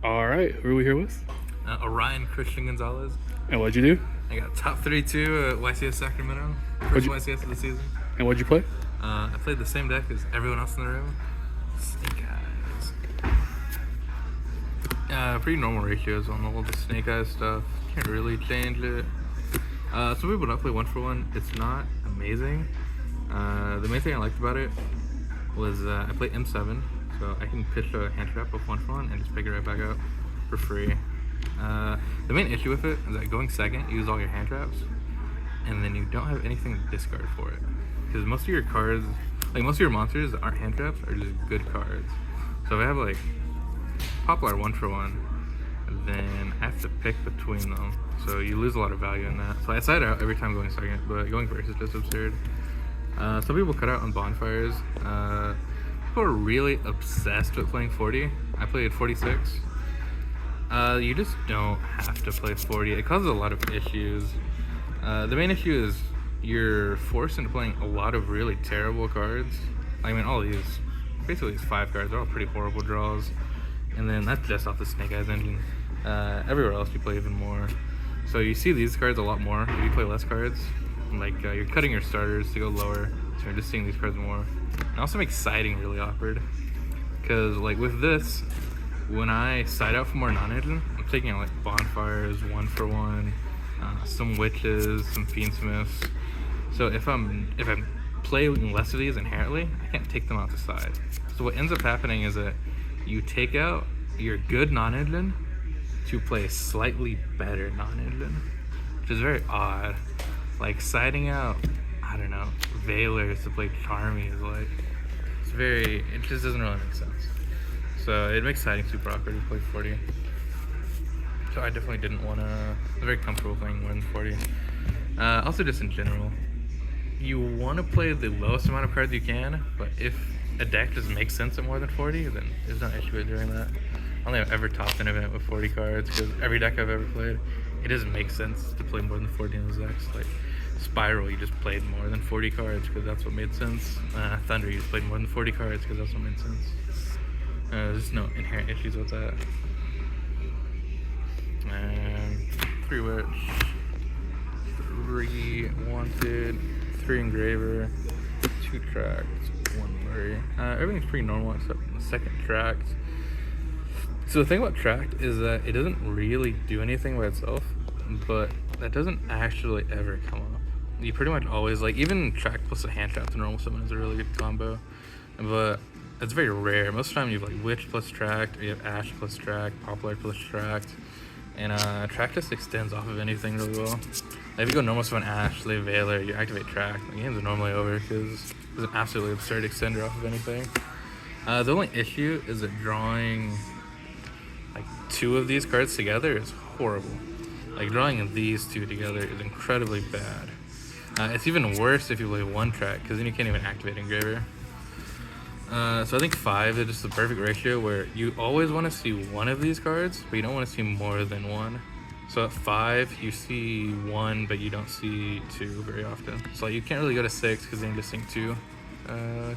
All right, who are we here with? Orion Gonzales. And what'd you do? I got top 32 at YCS Sacramento. First YCS of the season. And what'd you play? I played the same deck as everyone else in the room. Snake-Eyes. Pretty normal ratios on all the Snake-Eyes stuff. Can't really change it. Some people don't play 1-for-1. It's not amazing. The main thing I liked about it was I play M7, so I can pitch a hand trap of 1-for-1 and just pick it right back up for free. The main issue with it is that going second, you use all your hand traps, and then you don't have anything to discard for it. Because most of your cards, like most of your monsters that aren't hand traps, are just good cards. So if I have like Poplar 1-for-1, then I have to pick between them. So you lose a lot of value in that. So I side out every time going second, but going first is just absurd. Some people cut out on bonfires. People are really obsessed with playing 40. I played 46. You just don't have to play 40. It causes a lot of issues. The main issue is you're forced into playing a lot of really terrible cards. I mean, all these, basically these 5 cards, are all pretty horrible draws. And then that's just off the Snake-Eyes engine. Everywhere else you play even more. So you see these cards a lot more if you play less cards. Like you're cutting your starters to go lower, so you're just seeing these cards more. It also makes siding really awkward. Because like with this, when I side out for more non-engine, I'm taking out like bonfires, 1-for-1, some witches, some fiendsmiths. So if I'm playing less of these inherently, I can't take them out the side. So what ends up happening is that you take out your good non-engine to play slightly better non-engine, which is very odd. Like siding out, I don't know, Veilers to play Charmy is like, it just doesn't really make sense. So it makes siding super awkward to play 40. So I definitely didn't want to, I'm very comfortable playing more than 40. Also just in general, you want to play the lowest amount of cards you can, but if a deck doesn't make sense at more than 40, then there's no issue with doing that. I only have ever topped an event with 40 cards, because every deck I've ever played, it doesn't make sense to play more than 40 in those decks. Like Spiral, you just played more than 40 cards because that's what made sense. Thunder, you just played more than 40 cards because that's what made sense. There's no inherent issues with that. 3 Witch, 3 Wanted, 3 Engraver, 2 Tracked, 1 Worry. Everything's pretty normal except the second Tracked. So the thing about Tracked is that it doesn't really do anything by itself, but that doesn't actually ever come up. You pretty much always, like, even Tracked plus a hand trap to normal summon is a really good combo, but it's very rare. Most of the time you have like Witch plus Tracked, or you have Ash plus Tracked, Poplar plus Tracked, and Tracked just extends off of anything really well. Like, if you go normal summon Ash, leave Veiler, you activate Tracked, the game's normally over because it's an absolutely absurd extender off of anything. The only issue is that drawing like 2 of these cards together is horrible. Like drawing these 2 together is incredibly bad. It's even worse if you play 1 track, because then you can't even activate Engraver. So I think 5 is just the perfect ratio where you always want to see 1 of these cards, but you don't want to see more than 1. So at 5, you see 1, but you don't see 2 very often. So you can't really go to 6 because then you're just seeing 2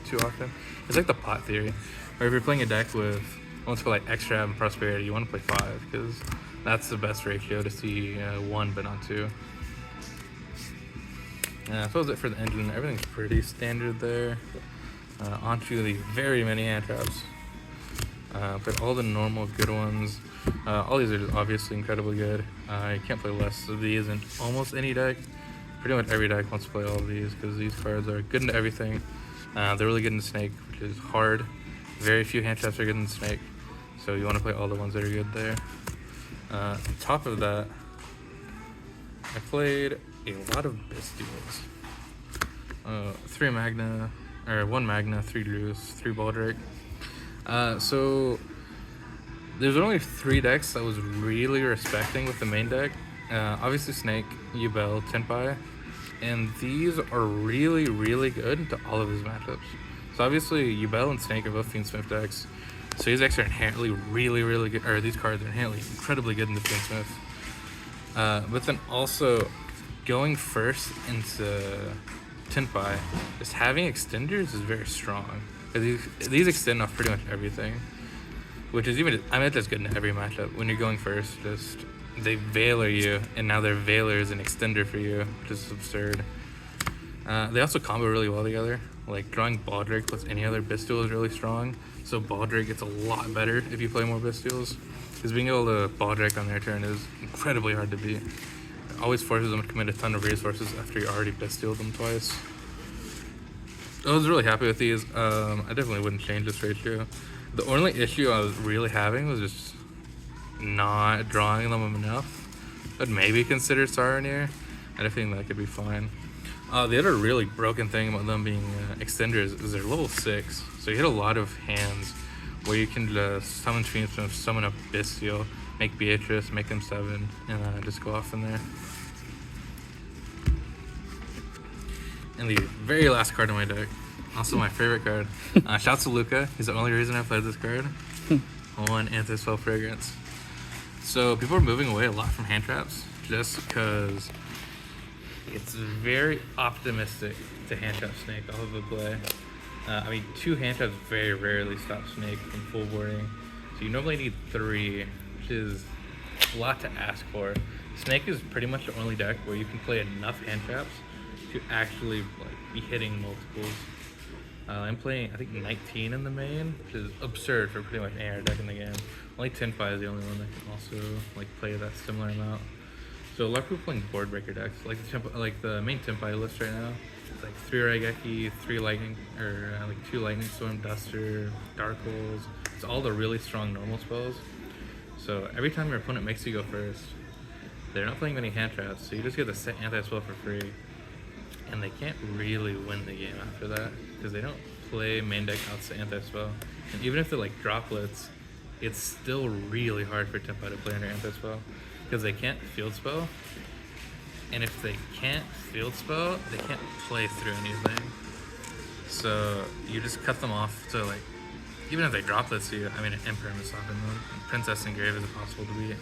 too often. It's like the pot theory, where if you're playing a deck with, let's go like Extra and Prosperity, you want to play 5 because that's the best ratio to see 1 but not 2. So that's it for the engine. Everything's pretty standard there. Onto the very many hand traps. Played all the normal good ones. All these are just obviously incredibly good. You can't play less of these in almost any deck. Pretty much every deck wants to play all of these because these cards are good into everything. They're really good in Snake, which is hard. Very few hand traps are good in Snake, so you want to play all the ones that are good there. On top of that, I played a lot of Bestials. 3 Magna, or 1 Magna, 3 Luce, 3 Baldrake. So there's only 3 decks I was really respecting with the main deck. Obviously Snake, Yubel, Tenpai, and these are really, really good to all of his matchups. So obviously Yubel and Snake are both Fiendsmith decks, so these decks are inherently really, really good, or these cards are inherently incredibly good in the Fiendsmith. But then also going first into Tenpai, just having extenders is very strong. These extend off pretty much everything. which is even, I mean, that's good in every matchup. When you're going first, just they Veiler you, and now their Veiler is an extender for you, which is absurd. They also combo really well together. Like drawing Baldric plus any other Bisteel is really strong. So Baldric gets a lot better if you play more Bisteels. Because being able to Baldric on their turn is incredibly hard to beat. It always forces them to commit a ton of resources after you already Bisteeled them twice. I was really happy with these. I definitely wouldn't change this ratio. The only issue I was really having was just not drawing them enough. I'd maybe consider Saronir. I don't think that could be fine. The other really broken thing about them being extenders is they're level 6. So you hit a lot of hands where you can just summon Fiendsmith, summon a Bisteel, make Beatrice, make them 7, and just go off from there. And the very last card in my deck, also my favorite card. Shouts to Luca. He's the only reason I played this card. One Anti-Spell Fragrance. So people are moving away a lot from hand traps just because it's very optimistic to hand trap Snake off of a play. I mean, 2 hand traps very rarely stop Snake from full boarding. So you normally need 3, which is a lot to ask for. Snake is pretty much the only deck where you can play enough hand traps to actually like be hitting multiples. I'm playing, I think, 19 in the main, which is absurd for pretty much any other deck in the game. Only Tenpai is the only one that can also like play that similar amount. So a lot of people playing board breaker decks, like the main Tenpai list right now. It's like 3 Raigeki, 3 Lightning, or like 2 Lightning Storm, Duster, Dark Holes. It's all the really strong normal spells. So every time your opponent makes you go first, they're not playing many hand traps, so you just get the anti-spell for free. And they can't really win the game after that, because they don't play main deck outside anti-spell. And even if they're like droplets, it's still really hard for Tenpai to play under anti-spell, because they can't field spell. And if they can't field spell, they can't play through anything. So you just cut them off to like, even if they droplets you, I mean, Impermanence stopping them. Princess Engrave is impossible to beat.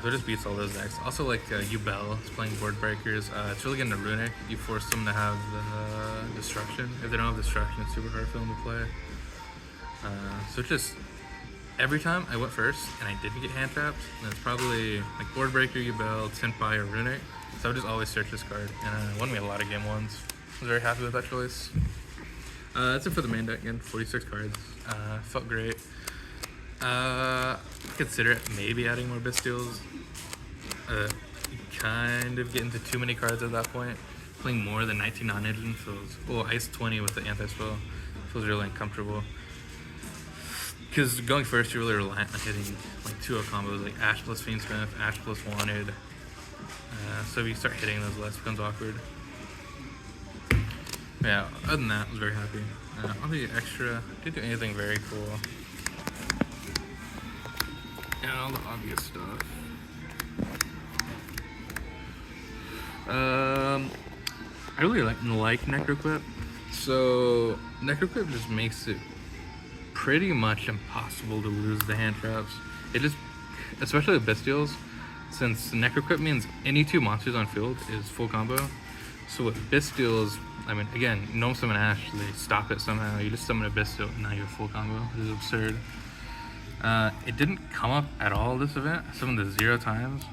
So it just beats all those decks. Also, like Ubel is playing board breakers. It's really getting to Runic. You force them to have the Destruction. If they don't have Destruction, it's super hard for them to play. So it's just, every time I went first and I didn't get hand trapped, and it's probably like board breaker, Ubel, Tenpai, or Runic. So I would just always search this card, and it won me a lot of game ones. I was very happy with that choice. That's it for the main deck. Again, 46 cards. Felt great. Consider it maybe adding more Bisteels. You kind of get into too many cards at that point. Playing more than 19 non-engine feels, Ice 20 with the anti-spell feels really uncomfortable. Because going first, you're really reliant on hitting like 2-0 combos, like Ash plus Fiendsmith, Ash plus Wanted. So if you start hitting those less, it becomes awkward. Yeah, other than that, I was very happy. On the extra, didn't do anything very cool. And all the obvious stuff. I really like Necroquip. So Necroquip just makes it pretty much impossible to lose the hand traps. It just, especially the Bisteels, since Necroquip means any 2 monsters on field is full combo. So with Bisteels, I mean, again, Gnome Summon Ash, they stop it somehow. You just summon a Bisteel and now you're full combo. This is absurd. It didn't come up at all this event. I summoned it 0 times,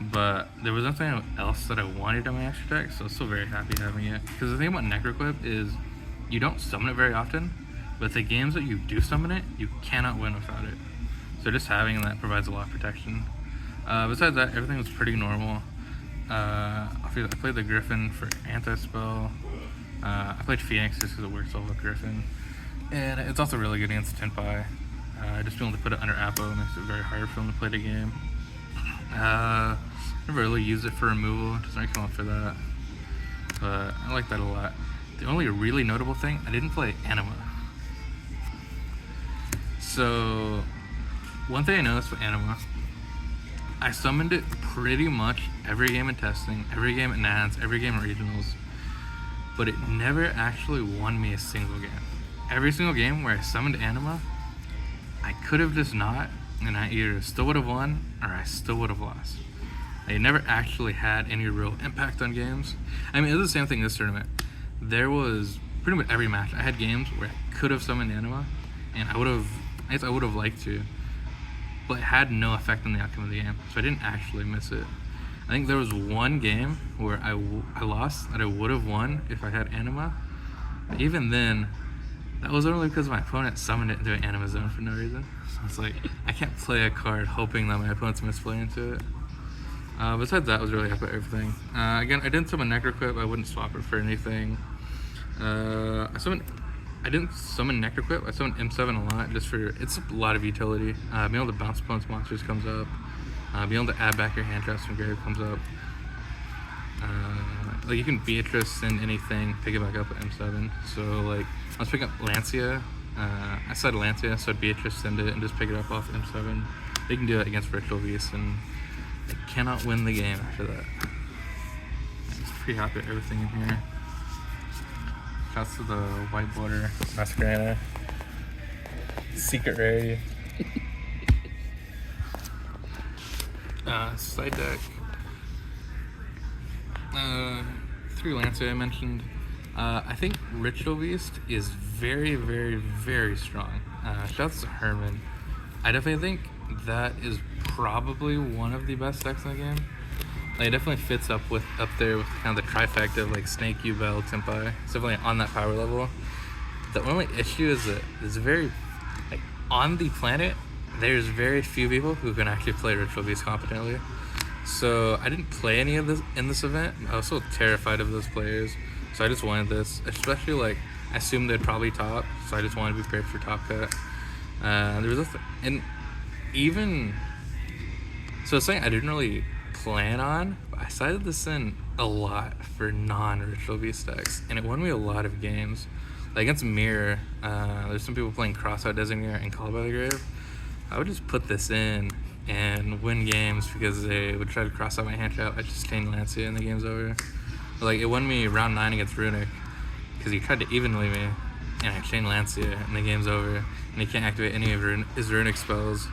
but there was nothing else that I wanted in my extra deck, so I was still very happy having it. Because the thing about Necroquip is you don't summon it very often, but the games that you do summon it, you cannot win without it. So just having that provides a lot of protection. Besides that, everything was pretty normal. I played the Griffin for anti-spell. I played Phoenix just because it works well with Griffin. And it's also really good against Tenpai. Just being able to put it under Apo makes it very hard for them to play the game. Never really used it for removal, it doesn't really come up for that. But I like that a lot. The only really notable thing, I didn't play Anima. So, one thing I noticed with Anima, I summoned it pretty much every game in testing, every game at Nats, every game at Regionals, but it never actually won me a single game. Every single game where I summoned Anima, I could have just not, and I either still would have won or I still would have lost. They never actually had any real impact on games. I mean, it was the same thing this tournament. There was pretty much every match. I had games where I could have summoned Anima, and I would have I guess I would have liked to, but it had no effect on the outcome of the game, so I didn't actually miss it. I think there was one game where I lost that I would have won if I had Anima. But even then, that was only because my opponent summoned it into an Anima zone for no reason. So it's like, I can't play a card hoping that my opponent's misplay into it. Besides that, I was really happy with everything. Again, I didn't summon Necroquip. I wouldn't swap it for anything. I didn't summon Necroquip. I summoned M7 a lot just for, it's a lot of utility. Being able to bounce opponent's monsters comes up. Being able to add back your hand traps from grave comes up. Like you can Beatrice, send anything, pick it back up at M7. So like, I was picking up Lancia. I said Lancia, so I'd Beatrice, send it, and just pick it up off M7. They can do that against Ritual Beast, and they cannot win the game after that. I'm just pretty happy with everything in here. Shouts to the White Border, Masquerana, Secret Rarity. Side deck. 3 Lancia I mentioned. I think Ritual Beast is very, very, very strong. Shouts to Herman. I definitely think that is probably one of the best decks in the game. Like, it definitely fits up there with kind of the trifecta of like Snake, Yubel, Tempai. It's definitely on that power level. The only issue is that it's very, like, on the planet, there's very few people who can actually play Ritual Beast competently. So I didn't play any of this in this event. I was so terrified of those players. So I just wanted this, especially like, I assumed they'd probably top. So I just wanted to be prepared for top cut. There was and even, so it's something I didn't really plan on, but I sided this in a lot for non-Ritual Beast decks, and it won me a lot of games. Like against Mirror, there's some people playing Crossout Designator and Call by the Grave. I would just put this in and win games because they would try to cross out my hand trap. I just chain Lancia and the game's over. But like, it won me round 9 against Runic because he tried to evenly me, and I chain Lancia and the game's over, and he can't activate any of his Runic spells.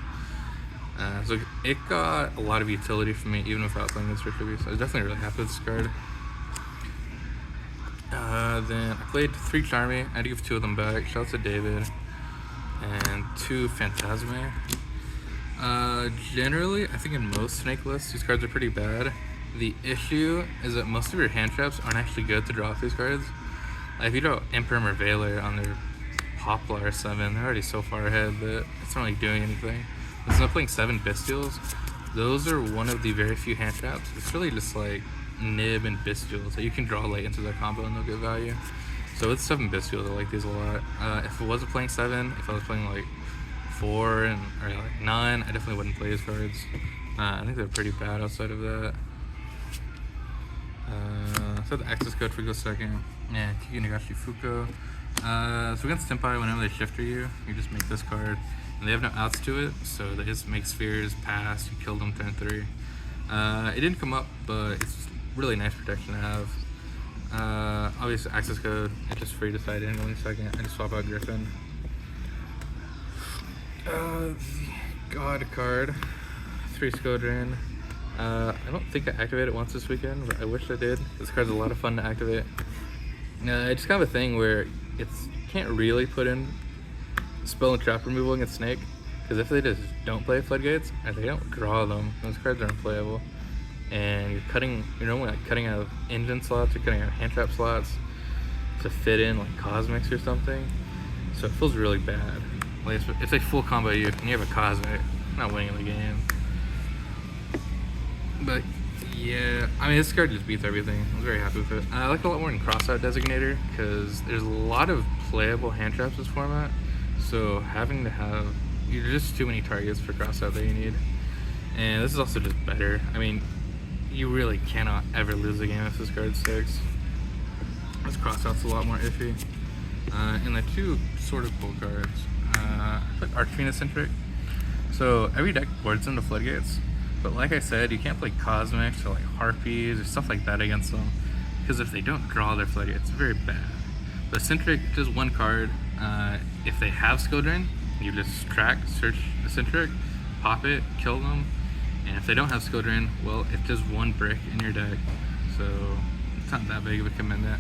So it got a lot of utility for me even without playing this Ritual Beast. I was definitely really happy with this card. Then I played 3 Charmy. I had to give 2 of them back. Shout out to David. And 2 Phantasme. Generally, I think in most Snake lists, these cards are pretty bad. The issue is that most of your hand traps aren't actually good to draw off these cards. Like if you draw Emperor or Veiler on their Poplar 7, they're already so far ahead that it's not really doing anything. Instead of playing 7 Bestials, those are one of the very few hand traps. It's really just like Nib and Bestials that you can draw late into their combo and they'll get value. So with 7 Bestials, I like these a lot. If I wasn't playing 7, if I was playing like 4 or like 9, I definitely wouldn't play these cards. I think they're pretty bad outside of that. So the access code for go second. Yeah, Kiki Nagashi Fuko. So against Tempai, whenever they shifter you, you just make this card. And they have no outs to it, so they just make spheres, pass, you kill them turn 3. It didn't come up, but it's really nice protection to have. Obviously access code, it's just free to side in 1 second. I just swap out Griffin. The God card, 3 Skodran. I don't think I activated it once this weekend, but I wish I did. This card's a lot of fun to activate. It's just kind of a thing where you can't really put in spell and trap removal against Snake, because if they just don't play Floodgates, and they don't draw them, those cards are unplayable. And you're normally like cutting out of engine slots, you're cutting out hand trap slots to fit in like Cosmics or something. So it feels really bad. Like if they full combo you and you have a Cosmic, you're not winning the game. But yeah, I mean, this card just beats everything. I was very happy with it. I like it a lot more in Crossout Designator because there's a lot of playable hand traps this format. So having to have, there's just too many targets for Crossout that you need. And this is also just better. I mean, you really cannot ever lose a game if this card sticks. This Crossout's a lot more iffy. And the 2 sort of cool cards. I put Archfiend Eccentric. So every deck boards into Floodgates. But like I said, you can't play Cosmics or like Harpies or stuff like that against them, because if they don't draw their Floodgates, it's very bad. But Eccentric, just 1 card. If they have Skodran, you just search Eccentric, pop it, kill them. And if they don't have Skodran, well, it's just 1 brick in your deck. So it's not that big of a commitment.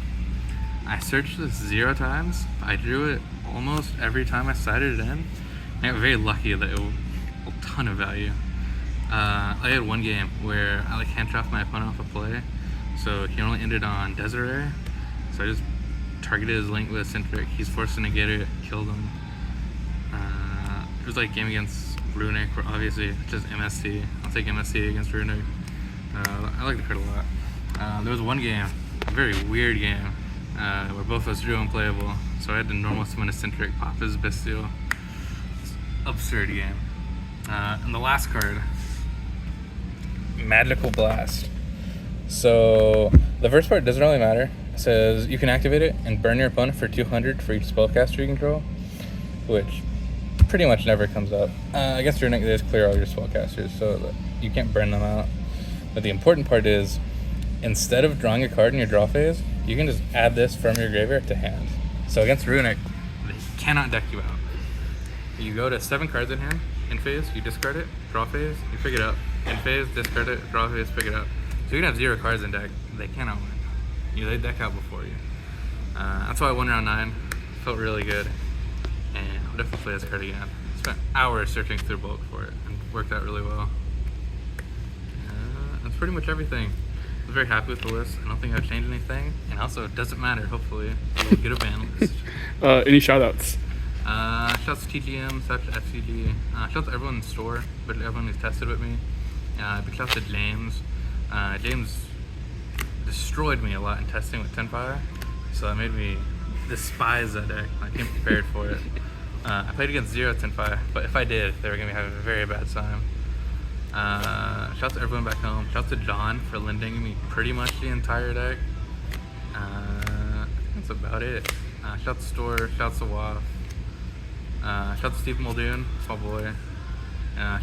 I searched this 0 times. I drew it almost every time I sided it in. I got very lucky that it was a ton of value. I had one game where I like hand trapped my opponent off a play, so he only ended on Desiree. So I just targeted his link with a Centric. He's forced to get it, killed him. It was like a game against Runic, where obviously it's just MSC. I'll take MSC against Runic. I like the card a lot. There was one game, a very weird game, where both of us drew unplayable. So I had to normal summon a Centric, pop his Bestial. Absurd game. And the last card, Magical Blast. So the first part doesn't really matter. It says you can activate it and burn your opponent for 200 for each spellcaster you control, which pretty much never comes up. Against Runic, they just clear all your spellcasters, so you can't burn them out. But the important part is, instead of drawing a card in your draw phase, you can just add this from your graveyard to hand. So against Runic, they cannot deck you out. You go to 7 cards in hand, in phase, you discard it, draw phase, you pick it up. In phase, discard it, draw phase, pick it up. So you can have 0 cards in deck, they cannot win. They deck out before you. That's why I won round 9. Felt really good. And I'll definitely play this card again. Spent hours searching through bulk for it and worked out really well. That's pretty much everything. I was very happy with the list. I don't think I've changed anything. And also, it doesn't matter, hopefully. We'll get a ban list. Any shout-outs? Shouts to TGM, shouts to FCG, shouts to everyone in the store, but everyone who's tested with me. Big shouts to James. James destroyed me a lot in testing with Tenfire, so that made me despise that deck. I came prepared for it. I played against 0 Tenfire, but if I did, they were going to be having a very bad time. Shouts to everyone back home. Shouts to John for lending me pretty much the entire deck. I think that's about it. Shouts to Store, shouts to WAF. Shouts to Steve Muldoon, small boy.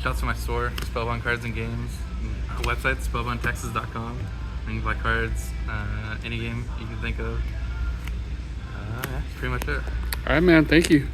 Shouts to my store, Spellbound Cards and Games. Website, spellboundtexas.com. You can buy cards, any game you can think of. That's pretty much it. All right, man. Thank you.